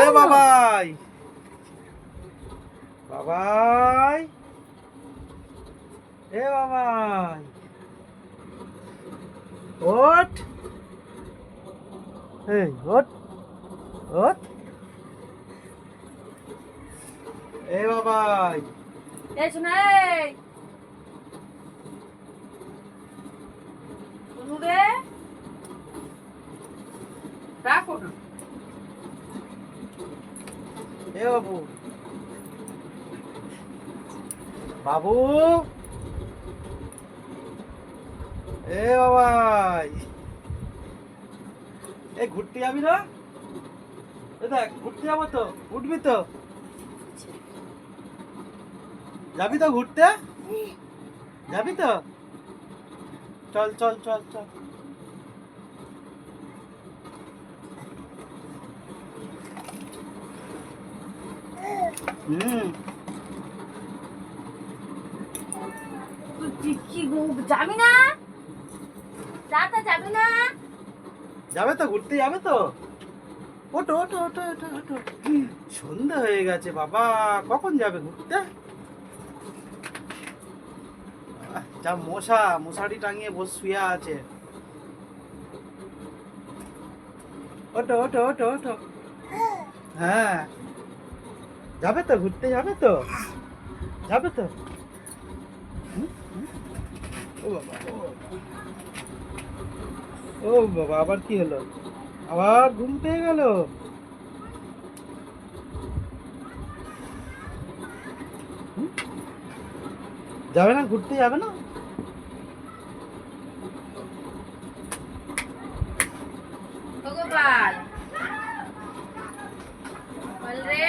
এ বাবাই বাবাই, এ বাবাই, ওঠ, এই ওঠ, ওঠ, এ বাবাই, এই শোনা, এই শোনু রে, রাখো না। এ বাবু, বাবু, এ বাবাই, এ ঘুরতে যাবি না? এ দেখ ঘুরতে যাবো তো, উঠবি তো? যাবি তো ঘুরতে? যাবি তো? চল চল চল চল। হুম, তুই কি যাবি না? রাতে যাবি না? যাবে তো ঘুরতে, যাবে তো? ওটো ওটো ওটো ওটো ওটো। সন্ধ্যা হয়ে গেছে বাবা, কখন যাবে ঘুরতে? যা মশা, মশারি টাঙিয়ে বস শুয়ে আছে। ওটো ওটো ওটো ওটো। হ্যাঁ, যাবে তো ঘুরতে, যাবে তো? যাবে তো? হুম, হুম। ও বাবা, ও বাবা, ও বাবা, আবার কি হলো? আবার ঘুম পেয়ে গেল? হুম? যাবে না ঘুরতে, যাবে না? ও গোপাল, বল রে।